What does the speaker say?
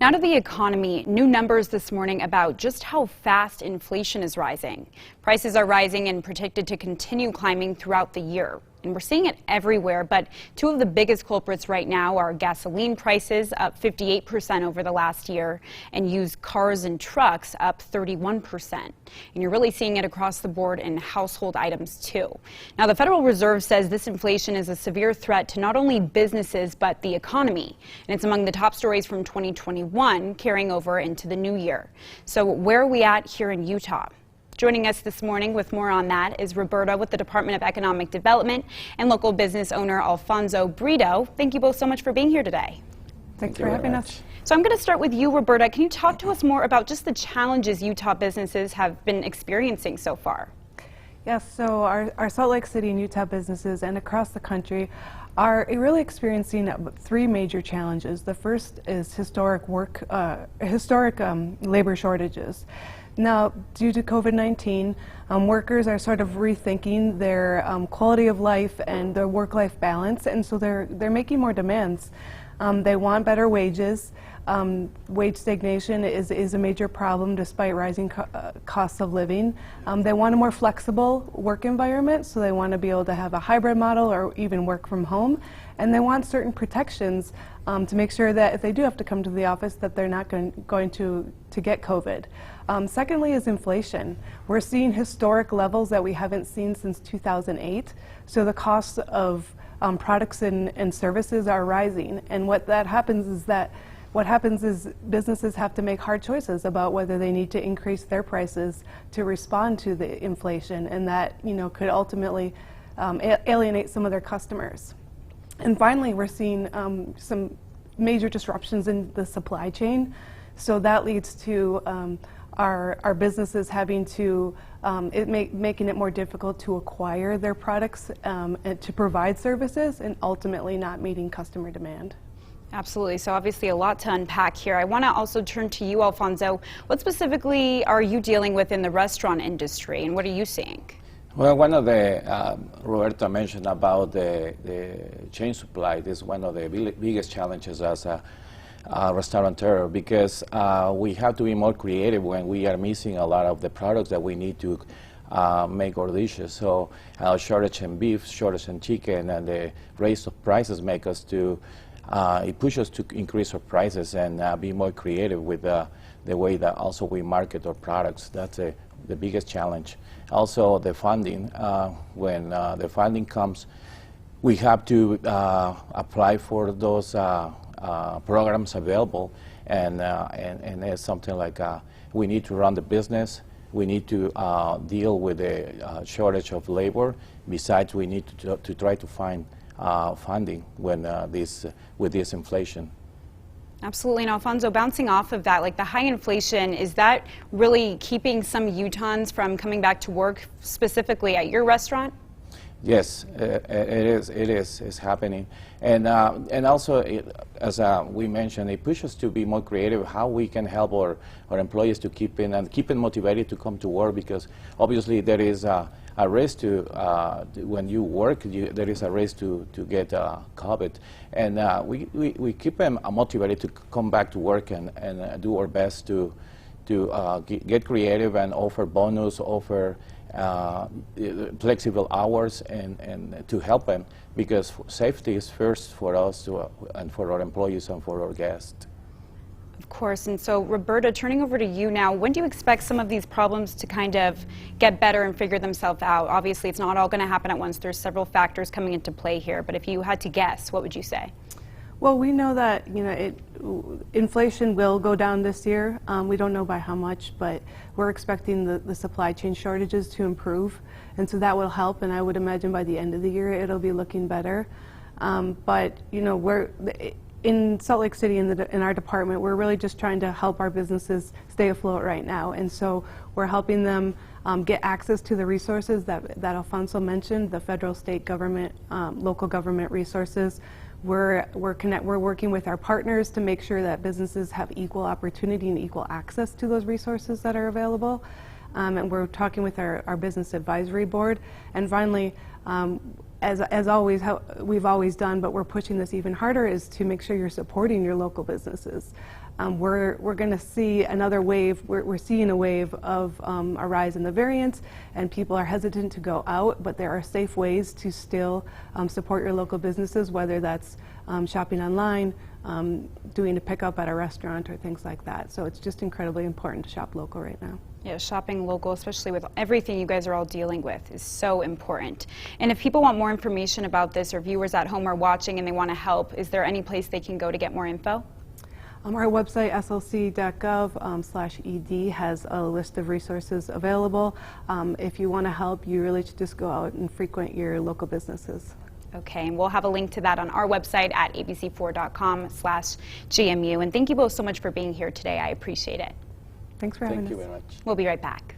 Now to the economy, new numbers this morning about just how fast inflation is rising. Prices are rising and predicted to continue climbing throughout the year. And we're seeing it everywhere, but two of the biggest culprits right now are gasoline prices up 58% over the last year and used cars and trucks up 31%. And you're really seeing it across the board in household items too. Now the Federal Reserve says this inflation is a severe threat to not only businesses but the economy. And it's among the top stories from 2021 carrying over into the new year. So where are we at here in Utah? Joining us this morning with more on that is Roberta with the Department of Economic Development and local business owner Alfonso Brito. Thank you both so much for being here today. Thanks for having us. So I'm going to start with you, Roberta. Can you talk to us more about just the challenges Utah businesses have been experiencing so far? Yes, so our Salt Lake City and Utah businesses and across the country are really experiencing three major challenges. The first is historic labor shortages. Now, due to COVID-19, workers are sort of rethinking their quality of life and their work-life balance, and so they're making more demands. They want better wages. Wage stagnation is a major problem despite rising costs of living. They want a more flexible work environment, so they want to be able to have a hybrid model or even work from home. And they want certain protections to make sure that if they do have to come to the office that they're not going to get COVID. Secondly is inflation. We're seeing historic levels that we haven't seen since 2008. So the costs of products and services are rising. And what happens is businesses have to make hard choices about whether they need to increase their prices to respond to the inflation, and that could ultimately alienate some of their customers. And finally, we're seeing some major disruptions in the supply chain. So that leads to our businesses having to making it more difficult to acquire their products and to provide services, and ultimately not meeting customer demand. Absolutely. So obviously a lot to unpack here. I want to also turn to you, Alfonso. What specifically are you dealing with in the restaurant industry, and what are you seeing? Well, one of the, Roberta mentioned about the chain supply. This is one of the biggest challenges as a restaurateur, because we have to be more creative when we are missing a lot of the products that we need to make our dishes. So shortage in beef, shortage in chicken, and the raise of prices make us to it pushes us to increase our prices and be more creative with the way that also we market our products. That's the biggest challenge. Also the funding. When the funding comes, we have to apply for those programs available, and it's something like we need to run the business. We need to deal with the shortage of labor. Besides, we need to try to find funding when with this inflation. Absolutely. And Alfonso, bouncing off of that, like the high inflation, is that really keeping some Utahns from coming back to work, specifically at your restaurant? Yes, it is. It's happening, and also, as we mentioned, it pushes us to be more creative. How we can help our employees to keep them motivated to come to work, because obviously there is a risk to when you work. There is a risk to get COVID, and we keep them motivated to come back to work and do our best to get creative and offer bonus, offer flexible hours, and to help them, because safety is first for us and for our employees and for our guests. Of course. And so, Roberta, turning over to you now, when do you expect some of these problems to kind of get better and figure themselves out? Obviously, it's not all going to happen at once. There's several factors coming into play here. But if you had to guess, what would you say? Well, we know that inflation will go down this year. We don't know by how much, but we're expecting the supply chain shortages to improve, and so that will help. And I would imagine by the end of the year it'll be looking better. But we're in Salt Lake City in our department. We're really just trying to help our businesses stay afloat right now, and so we're helping them get access to the resources that Alfonso mentioned: the federal, state government, local government resources. We're working with our partners to make sure that businesses have equal opportunity and equal access to those resources that are available. And we're talking with our business advisory board. And finally, as always, how we've always done, but we're pushing this even harder, is to make sure you're supporting your local businesses. We're going to see another wave. We're seeing a wave of a rise in the variants, and people are hesitant to go out, but there are safe ways to still support your local businesses, whether that's shopping online, doing a pickup at a restaurant, or things like that. So it's just incredibly important to shop local right now. Yeah, shopping local, especially with everything you guys are all dealing with, is so important. And if people want more information about this, or viewers at home are watching and they want to help, is there any place they can go to get more info? Our website, slc.gov/ed, has a list of resources available. If you want to help, you really should just go out and frequent your local businesses. Okay, and we'll have a link to that on our website at abc4.com/GMU. And thank you both so much for being here today. I appreciate it. Thanks for having us. Thank you very much. We'll be right back.